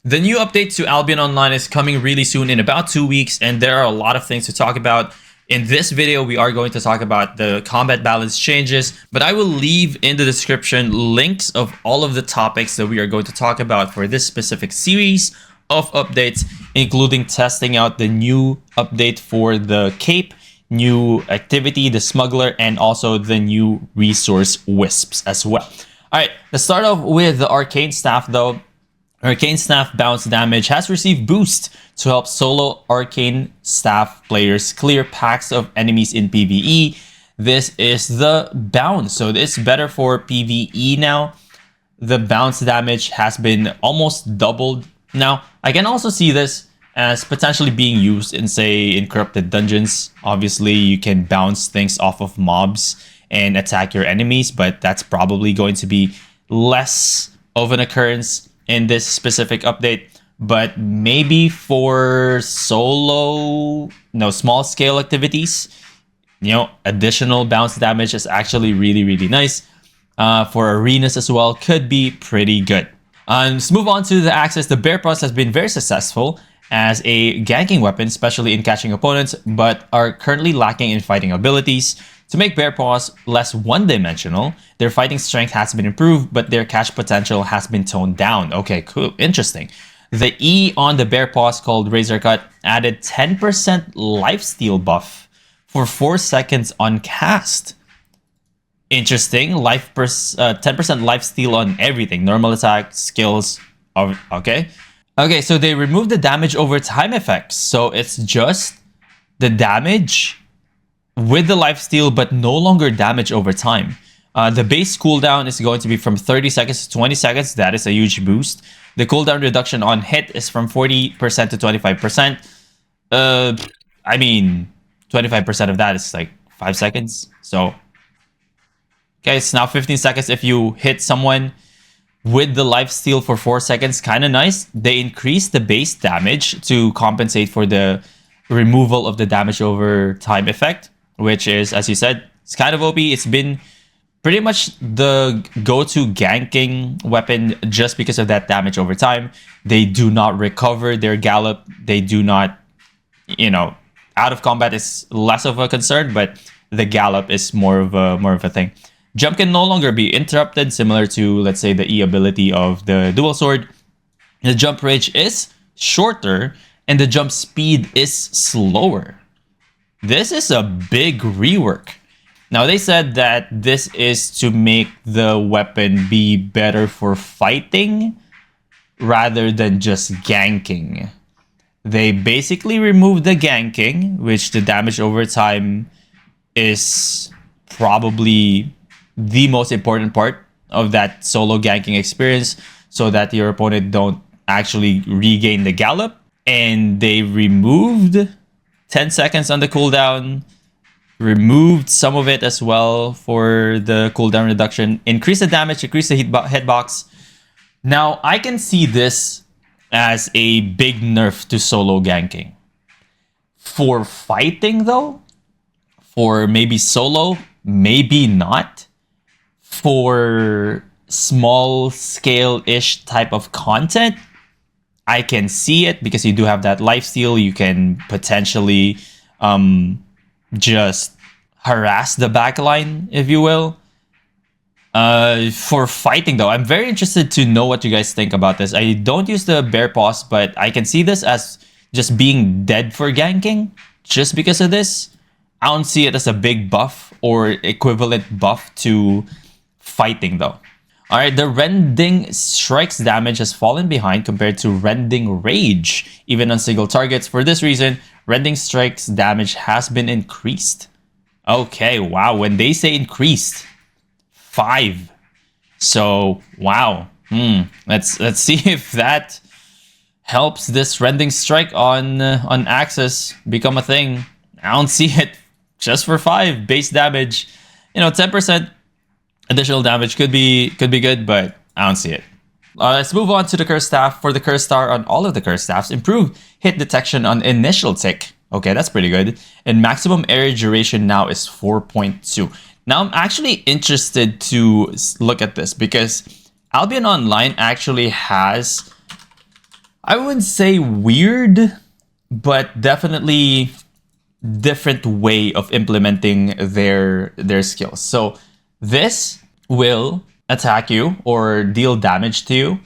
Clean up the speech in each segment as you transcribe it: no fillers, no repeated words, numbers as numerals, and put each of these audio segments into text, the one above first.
The new update to Albion Online is coming really soon in about 2 weeks, and there are a lot of things to talk about. In this video, we are going to talk about the combat balance changes, but I will leave in the description links of all of the topics that we are going to talk about for this specific series of updates, including testing out the new update for the Cape, new activity, the Smuggler, and also the new resource Wisps as well. Alright, let's start off with the Arcane Staff though. Arcane Staff bounce damage has received boost to help solo Arcane Staff players clear packs of enemies in PvE. This is the bounce, so it's better for PvE now. The bounce damage has been almost doubled. Now, I can also see this as potentially being used in, say, in corrupted dungeons. Obviously, you can bounce things off of mobs and attack your enemies, but that's probably going to be less of an occurrence in this specific update. But maybe for small scale activities, additional bounce damage is actually really nice. For arenas as well, could be pretty good. Let's move on to the Axis. The Bearpaws has been very successful as a ganking weapon, especially in catching opponents, but are currently lacking in fighting abilities. To make Bearpaws less one-dimensional, their fighting strength has been improved, but their catch potential has been toned down. Okay, cool, interesting. The E on the Bearpaws, called Razor Cut, added 10% lifesteal buff for 4 seconds on cast. Interesting. 10% lifesteal on everything. Normal attack, skills. Okay. Okay, so they removed the damage over time effects. So it's just the damage with the lifesteal, but no longer damage over time. The base cooldown is going to be from 30 seconds to 20 seconds. That is a huge boost. The cooldown reduction on hit is from 40% to 25%. I mean, 25% of that is like 5 seconds. So, okay, it's now 15 seconds if you hit someone with the lifesteal for 4 seconds. Kind of nice. They increased the base damage to compensate for the removal of the damage over time effect, which is, as you said, it's kind of OP. It's been pretty much the go-to ganking weapon just because of that damage over time. They do not recover their gallop. They do not, out of combat is less of a concern, but the gallop is more of a thing. Jump can no longer be interrupted, similar to, let's say, the E ability of the dual sword. The jump range is shorter, and the jump speed is slower. This is a big rework. Now, they said that this is to make the weapon be better for fighting rather than just ganking. They basically removed the ganking, which the damage over time is probably the most important part of that solo ganking experience, so that your opponent don't actually regain the gallop. And they removed 10 seconds on the cooldown, removed some of it as well for the cooldown reduction, increase the damage, increase the hitbox. Now, I can see this as a big nerf to solo ganking. For fighting though, for maybe solo, maybe not. For small scale-ish type of content, I can see it because you do have that lifesteal. You can potentially just harass the backline, if you will. For fighting though, I'm very interested to know what you guys think about this. I don't use the Bearpaws, but I can see this as just being dead for ganking just because of this. I don't see it as a big buff or equivalent buff to fighting though. Alright, the Rending Strikes damage has fallen behind compared to Rending Rage, even on single targets. For this reason, Rending Strikes damage has been increased. Okay, wow, when they say increased, 5. So, wow. Let's see if that helps this Rending Strike on Axis become a thing. I don't see it just for 5 base damage. 10% additional damage could be good, but I don't see it. Let's move on to the Curse Staff. For the Curse Star on all of the Curse Staffs, improve hit detection on initial tick. Okay, that's pretty good. And maximum area duration now is 4.2. Now, I'm actually interested to look at this because Albion Online actually has I wouldn't say weird, but definitely different way of implementing their skills. So this will attack you or deal damage to you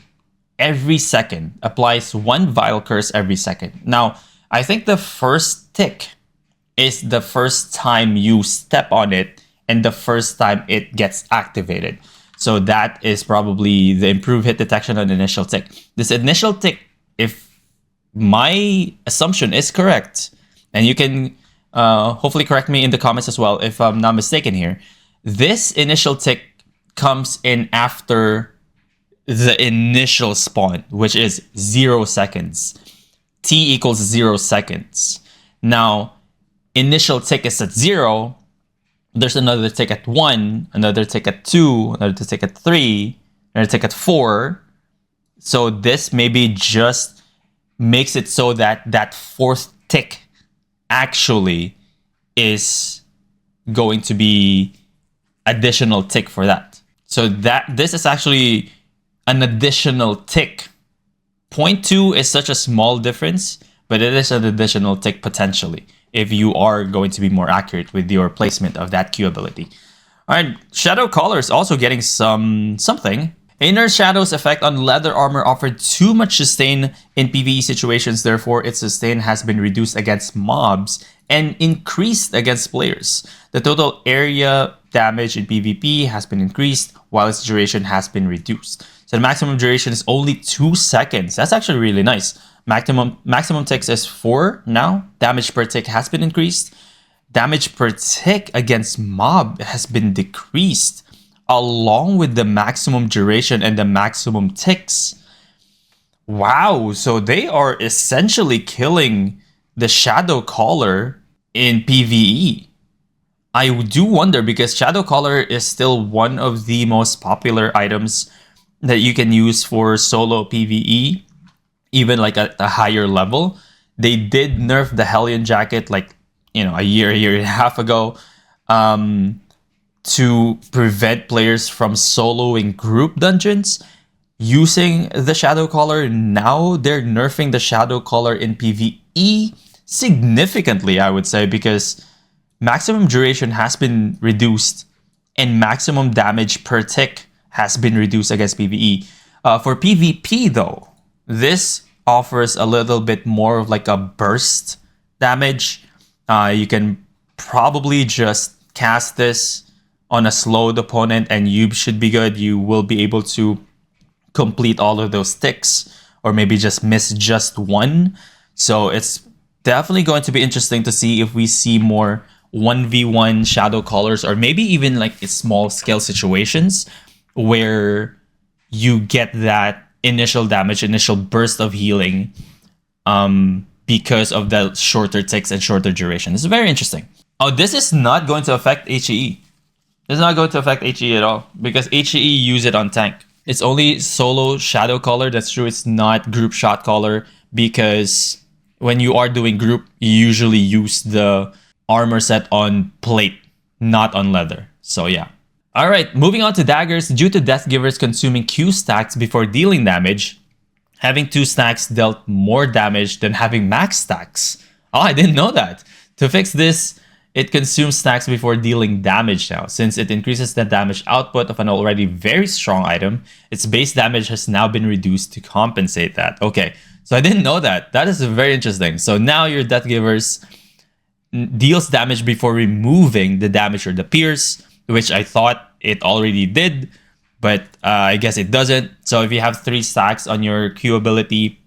every second, applies 1 Vile Curse every second. Now, I think the first tick is the first time you step on it and the first time it gets activated. So that is probably the improved hit detection on initial tick. This initial tick, if my assumption is correct, and you can hopefully correct me in the comments as well if I'm not mistaken here, this initial tick comes in after the initial spawn, which is 0 seconds. T equals 0 seconds. Now, initial tick is at 0. There's another tick at 1, another tick at 2, another tick at 3, another tick at 4. So this maybe just makes it so that that fourth tick actually is going to be additional tick for that. So that this is actually an additional tick. 0.2 is such a small difference, but it is an additional tick potentially if you are going to be more accurate with your placement of that Q ability. All right, Shadow Collar is also getting something. Inner Shadow's effect on leather armor offered too much sustain in PvE situations, therefore its sustain has been reduced against mobs and increased against players. The total area damage in PvP has been increased while its duration has been reduced. So the maximum duration is only 2 seconds. That's actually really nice. Maximum ticks is 4 now. Damage per tick has been increased. Damage per tick against mob has been decreased, along with the maximum duration and the maximum ticks. Wow, so they are essentially killing the Shadow Collar in PvE. I do wonder, because Shadow Collar is still one of the most popular items that you can use for solo PvE, even like at a higher level. They did nerf the Hellion Jacket like, a year and a half ago to prevent players from soloing group dungeons using the Shadow Collar. Now they're nerfing the Shadow Collar in PvE significantly, I would say, because maximum duration has been reduced and maximum damage per tick has been reduced against PvE. For PvP though, this offers a little bit more of like a burst damage. You can probably just cast this on a slowed opponent and you should be good. You will be able to complete all of those ticks, or maybe just miss just one. So it's definitely going to be interesting to see if we see more 1v1 Shadow Collars, or maybe even like small scale situations where you get that initial damage, initial burst of healing because of the shorter ticks and shorter duration. This is very interesting. Oh, this is not going to affect HE. This is not going to affect HE at all, because HE use it on tank. It's only solo Shadow Collar. That's true. It's not group Shot Collar, because when you are doing group, you usually use the armor set on plate, not on leather. So yeah. All right, moving on to Daggers. Due to Death Givers consuming Q stacks before dealing damage, having 2 stacks dealt more damage than having max stacks. Oh, I didn't know that. To fix this, it consumes stacks before dealing damage now. Since it increases the damage output of an already very strong item, its base damage has now been reduced to compensate that. Okay, so I didn't know that. That is very interesting. So now your Death Givers deals damage before removing the damage or the pierce, which I thought it already did, but I guess it doesn't. So if you have 3 stacks on your Q ability,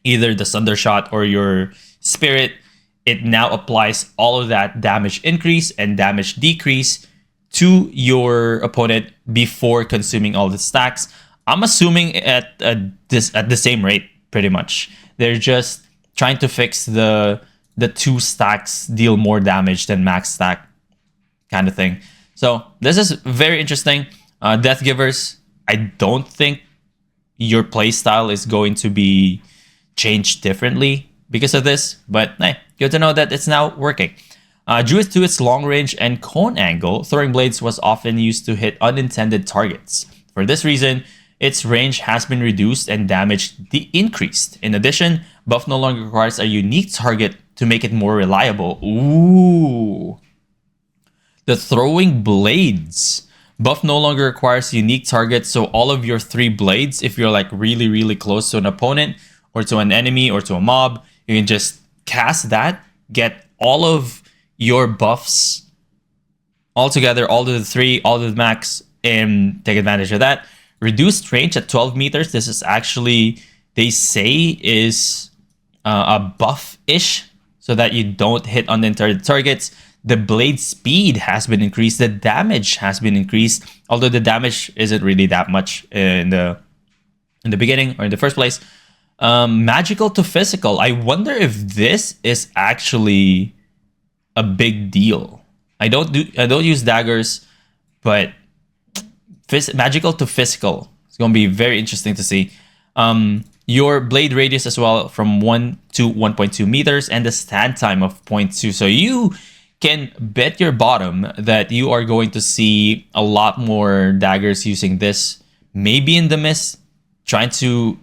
either the Thundershot or your Spirit, it now applies all of that damage increase and damage decrease to your opponent before consuming all the stacks. I'm assuming at the same rate, pretty much. They're just trying to fix the 2 stacks deal more damage than max stack kind of thing. So this is very interesting. Death Givers, I don't think your playstyle is going to be changed differently because of this, but hey, good to know that it's now working. Due to its long range and cone angle, Throwing Blades was often used to hit unintended targets. For this reason, its range has been reduced and damage increased. In addition, buff no longer requires a unique target to make it more reliable. Ooh. The throwing blades. Buff no longer requires unique targets, so all of your 3 blades, if you're like really close to an opponent or to an enemy or to a mob, you can just cast that, get all of your buffs all together, all to the 3, all to the max, and take advantage of that. Reduced range at 12 meters. This is actually, they say, is a buff-ish, so that you don't hit unintended targets. The blade speed has been increased. The damage has been increased, although the damage isn't really that much in the beginning or in the first place. Magical to physical. I wonder if this is actually a big deal. I don't use daggers, but magical to physical. It's going to be very interesting to see. Your blade radius as well from 1 to 1.2 meters and the stand time of 0.2. So you can bet your bottom that you are going to see a lot more daggers using this. Maybe in the mist, trying to,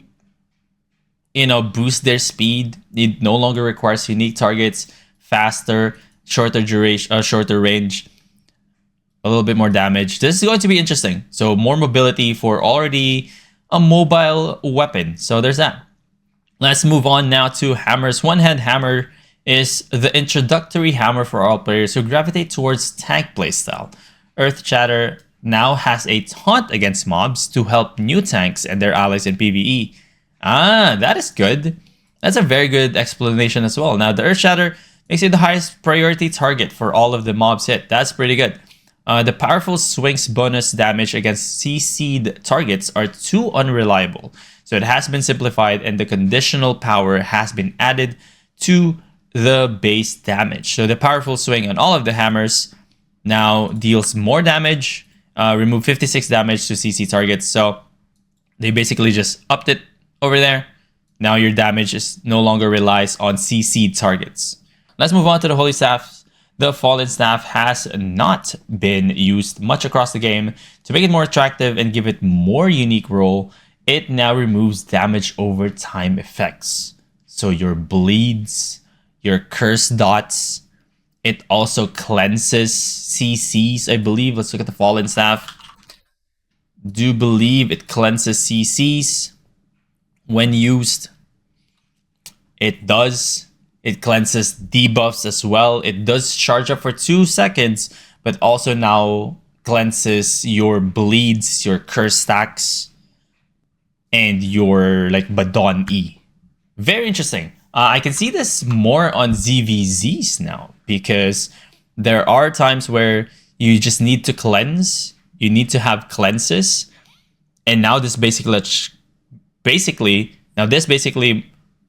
boost their speed. It no longer requires unique targets, faster, shorter duration, shorter range, a little bit more damage. This is going to be interesting. So more mobility for already a mobile weapon. So there's that. Let's move on now to hammers. One-hand hammer is the introductory hammer for all players who gravitate towards tank playstyle. Earth Shatter now has a taunt against mobs to help new tanks and their allies in PvE. Ah, that is good. That's a very good explanation as well. Now, the Earth Shatter makes it the highest priority target for all of the mobs hit. That's pretty good. The powerful swings bonus damage against CC'd targets are too unreliable. So it has been simplified and the conditional power has been added to the base damage. So the powerful swing on all of the hammers now deals more damage, remove 56 damage to CC targets. So they basically just upped it over there. Now your damage is no longer relies on CC targets. Let's move on to the Holy Staffs. The Fallen Staff has not been used much across the game. To make it more attractive and give it more unique role, it now removes damage over time effects. So your bleeds, your curse dots, it also cleanses CCs, I believe. Let's look at the Fallen Staff. Do believe it cleanses CCs when used. It does. It cleanses debuffs as well. It does charge up for 2 seconds, but also now cleanses your bleeds, your curse stacks, and your Badon E. Very interesting. I can see this more on ZVZs now, because there are times where you just need to cleanse. You need to have cleanses. And now this basically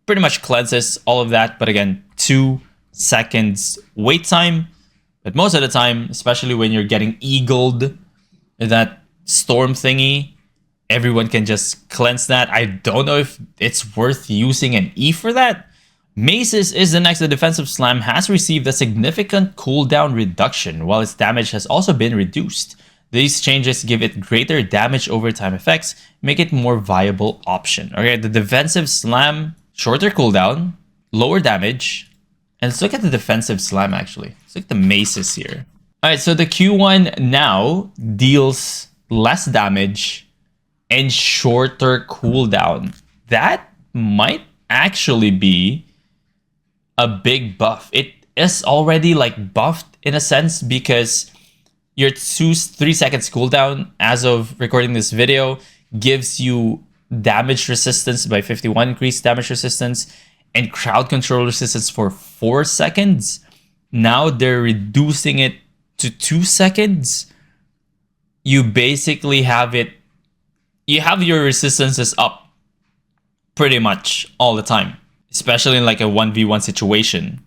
pretty much cleanses all of that, but again, 2 seconds wait time. But most of the time, especially when you're getting eagled, that storm thingy, everyone can just cleanse that. I don't know if it's worth using an E for that. Maces is the next. The defensive slam has received a significant cooldown reduction, while its damage has also been reduced. These changes give it greater damage over time effects, make it more viable option. Okay, the defensive slam, shorter cooldown, lower damage. And let's look at the defensive slam actually. Let's look at the maces here. Alright, so the Q1 now deals less damage and shorter cooldown. That might actually be a big buff. It is already buffed in a sense, because your 3 seconds cooldown as of recording this video gives you damage resistance by 51 increased damage resistance and crowd control resistance for 4 seconds. Now they're reducing it to 2 seconds. You basically have your resistances up pretty much all the time, especially in a 1v1 situation.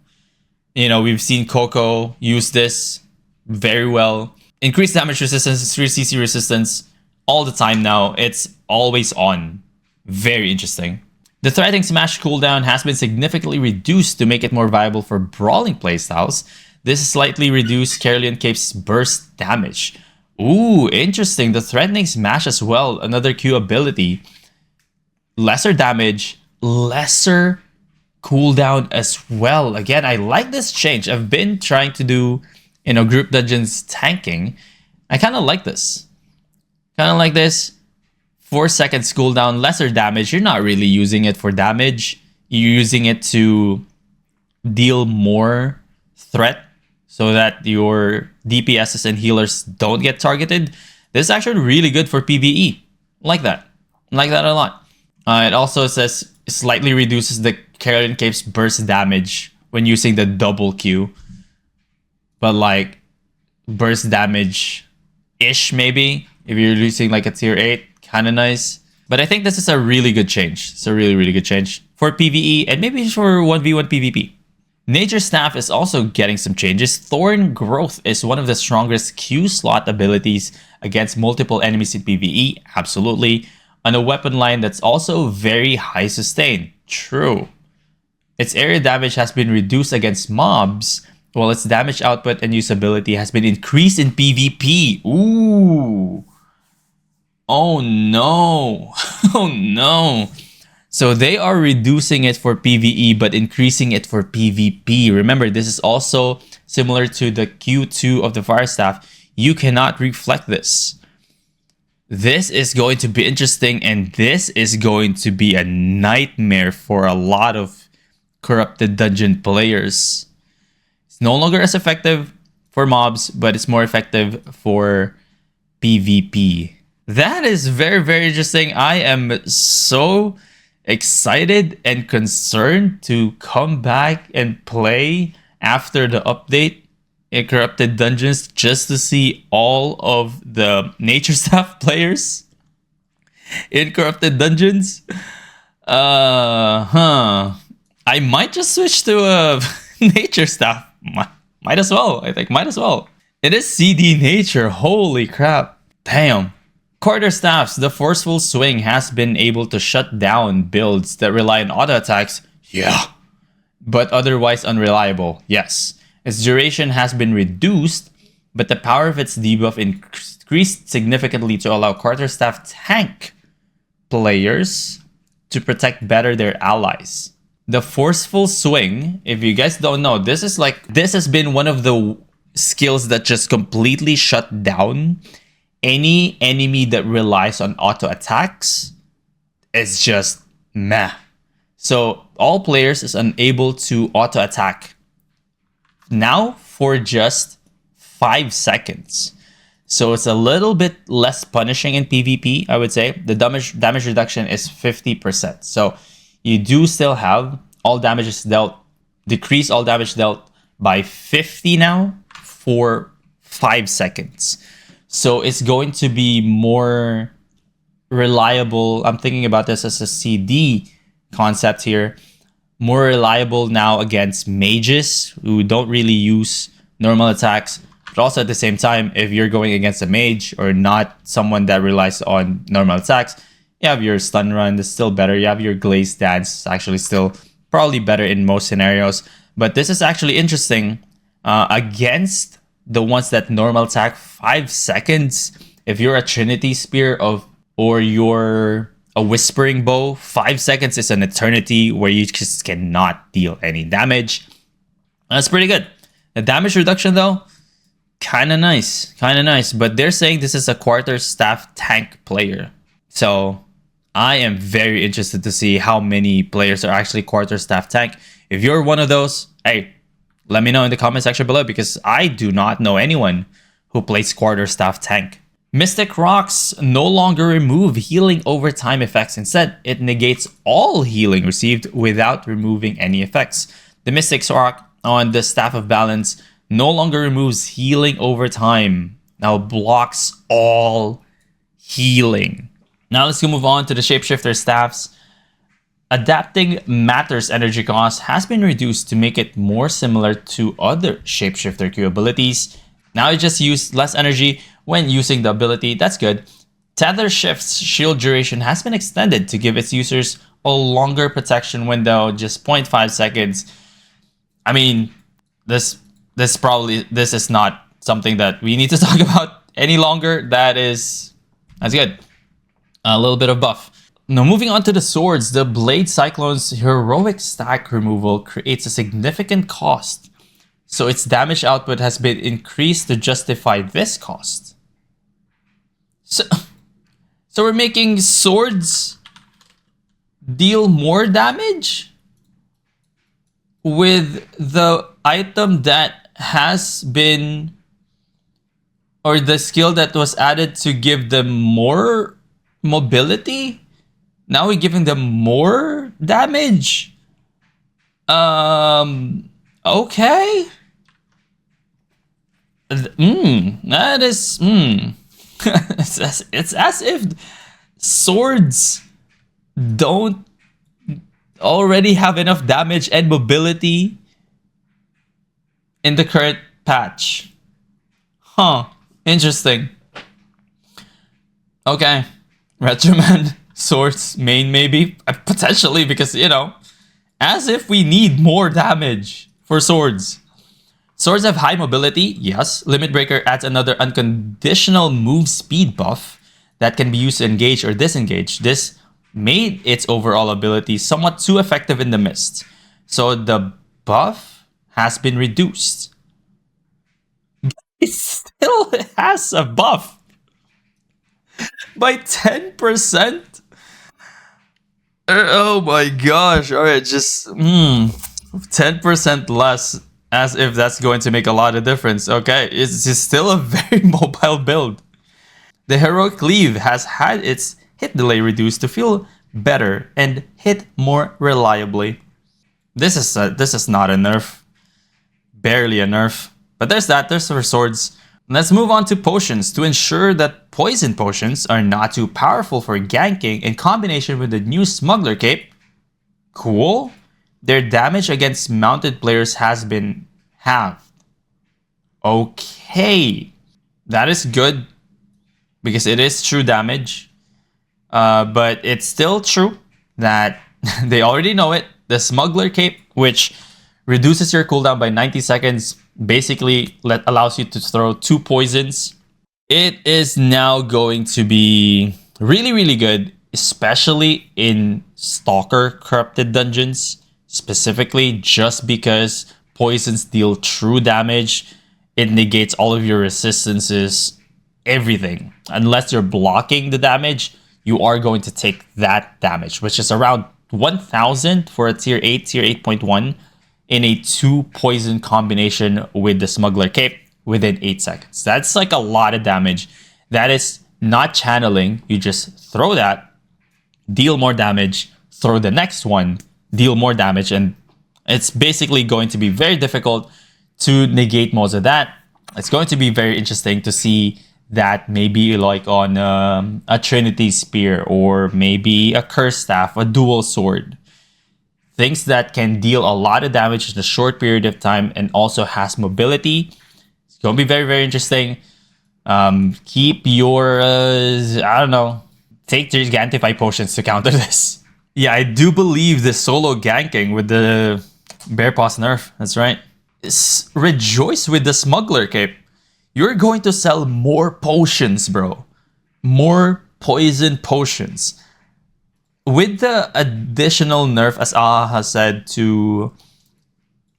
We've seen Coco use this very well. Increased damage resistance, 3 CC resistance all the time now. It's always on. Very interesting. The Threatening Smash cooldown has been significantly reduced to make it more viable for brawling playstyles. This slightly reduced Carolean Cape's burst damage. Ooh, interesting. The Threatening Smash as well. Another Q ability. Lesser damage, lesser cooldown as well. Again, I like this change. I've been trying to do, group dungeons tanking. I kind of like this. 4 seconds cooldown, lesser damage. You're not really using it for damage. You're using it to deal more threat so that your DPSs and healers don't get targeted. This is actually really good for PvE. Like that. Like that a lot. It also says slightly reduces the Carrion Cape's burst damage when using the double Q. But like burst damage-ish maybe. If you're using like a tier 8, kind of nice. But I think this is a really good change. It's a really, really good change for PvE and maybe for 1v1 PvP. Nature Staff is also getting some changes. Thorn Growth is one of the strongest Q slot abilities against multiple enemies in PvE. Absolutely. On a weapon line that's also very high sustain. True. Its area damage has been reduced against mobs, while its damage output and usability has been increased in PvP. Ooh. Oh no. Oh no. So they are reducing it for PvE but increasing it for PvP. Remember, this is also similar to the Q2 of the Fire Staff. You cannot reflect this. This is going to be interesting, and this is going to be a nightmare for a lot of corrupted dungeon players. It's no longer as effective for mobs, but it's more effective for PvP. That is very, very interesting. I am so excited and concerned to come back and play after the update in Corrupted Dungeons just to see all of the Nature Staff players in Corrupted Dungeons. I might just switch to a Nature Staff. Might as well. I think might as well. It is CD Nature. Holy crap. Damn. Quarterstaffs, the Forceful Swing has been able to shut down builds that rely on auto attacks. Yeah. But otherwise unreliable. Yes. Its duration has been reduced, but the power of its debuff increased significantly to allow Quarterstaff tank players to protect better their allies. The Forceful Swing, if you guys don't know, this has been one of the skills that just completely shut down any enemy that relies on auto attacks. Is just meh. So all players is unable to auto attack now for just 5 seconds. So it's a little bit less punishing in PvP, I would say. The damage reduction is 50%. So you do still have all damages dealt, decrease all damage dealt by 50 now for 5 seconds. So it's going to be more reliable. I'm thinking about this as a CD concept here. More reliable now against mages who don't really use normal attacks. But also at the same time, if you're going against a mage or not someone that relies on normal attacks, you have your stun run, that's still better. You have your glaze dance, it's actually still probably better in most scenarios. But this is actually interesting against the ones that normal attack 5 seconds. If you're a Trinity Spear or you're a Whispering Bow, 5 seconds is an eternity where you just cannot deal any damage. That's pretty good. The damage reduction though, kind of nice. But they're saying this is a Quarterstaff tank player. So I am very interested to see how many players are actually Quarterstaff tank. If you're one of those, hey, let me know in the comment section below, because I do not know anyone who plays Quarterstaff tank. Mystic Rocks no longer remove healing over time effects. Instead, it negates all healing received without removing any effects. The Mystic Rock on the Staff of Balance no longer removes healing over time. Now blocks all healing. Now let's go move on to the Shapeshifter Staffs. Adapting Matter's energy cost has been reduced to make it more similar to other Shapeshifter Q abilities. Now you just use less energy when using the ability. That's good. Tether Shift's shield duration has been extended to give its users a longer protection window, just 0.5 seconds. I mean, this is not something that we need to talk about any longer, that's good. A little bit of buff. Now, moving on to the swords, the Blade Cyclone's heroic stack removal creates a significant cost, so its damage output has been increased to justify this cost. So we're making swords deal more damage with the item that has been, or the skill that was added to give them more mobility. Now we're giving them more damage. Okay. That is it's as if swords don't already have enough damage and mobility in the current patch. Huh. Interesting. Okay. Retroman swords main maybe. Potentially, because, you know, as if we need more damage for swords. Swords have high mobility, yes. Limit Breaker adds another unconditional move speed buff that can be used to engage or disengage. This made its overall ability somewhat too effective in the mist, so the buff has been reduced. It still has a buff by 10%. Oh my gosh. Alright, just 10% less, as if that's going to make a lot of difference. Okay, it's just still a very mobile build. The Heroic Cleave has had its hit delay reduced to feel better and hit more reliably. This is not a nerf. Barely a nerf. But there's that. There's our swords. Let's move on to potions. To ensure that poison potions are not too powerful for ganking in combination with the new Smuggler Cape, cool, their damage against mounted players has been halved. Okay. That is good, because it is true damage. But it's still true that they already know it. The Smuggler Cape, which reduces your cooldown by 90 seconds, basically allows you to throw 2 poisons. It is now going to be really, really good, especially in Stalker Corrupted Dungeons, specifically just because poisons deal true damage. It negates all of your resistances, everything. Unless you're blocking the damage, you are going to take that damage, which is around 1000 for a tier 8, tier 8.1 in a 2 poison combination with the Smuggler Cape within 8 seconds. That's like a lot of damage. That is not channeling. You just throw that, deal more damage, throw the next one, deal more damage, and it's basically going to be very difficult to negate most of that. It's going to be very interesting to see that maybe like on a Trinity Spear, or maybe a Quarterstaff, a dual sword. Things that can deal a lot of damage in a short period of time and also has mobility. It's going to be very, very interesting. Keep your, I don't know, take Gigantify potions to counter this. Yeah, I do believe the solo ganking with the Bearpaws nerf. That's right. Rejoice with the Smuggler Cape. You're going to sell more potions, bro. More poison potions. With the additional nerf, as Aha has said, to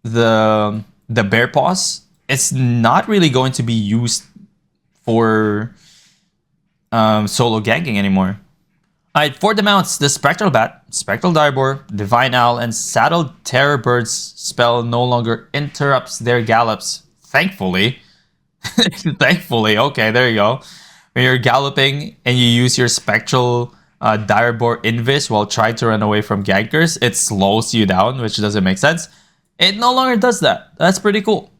the Bearpaws, it's not really going to be used for solo ganking anymore. Alright, for the mounts, the Spectral Bat, Spectral Direbor, Divine Owl, and Saddled Terror Bird's spell no longer interrupts their gallops. Thankfully. Thankfully, okay, there you go. When you're galloping and you use your Spectral Direbor Invis while trying to run away from gankers, it slows you down, which doesn't make sense. It no longer does that. That's pretty cool.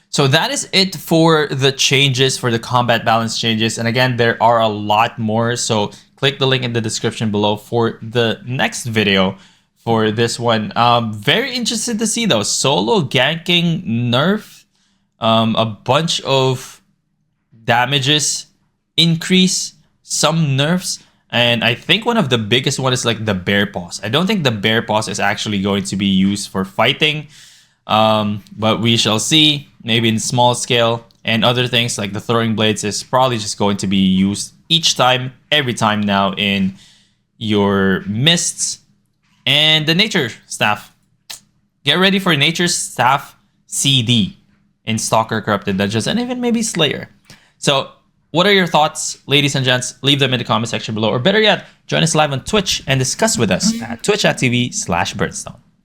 So that is it for the changes, for the combat balance changes. And again, there are a lot more. So click the link in the description below for the next video for this one. Very interested to see though. Solo ganking nerf. A bunch of damages increase, some nerfs. And I think one of the biggest one is like the Bearpaws. I don't think the Bearpaws is actually going to be used for fighting. But we shall see. Maybe in small scale. and other things like the throwing blades is probably just going to be used each time, every time now in your mists. And the nature staff. Get ready for nature staff CD in Stalker, Corrupted Dungeons, and even maybe Slayer. So what are your thoughts, ladies and gents? Leave them in the comment section below. Or better yet, join us live on Twitch and discuss with us at twitch.tv/Birdstone.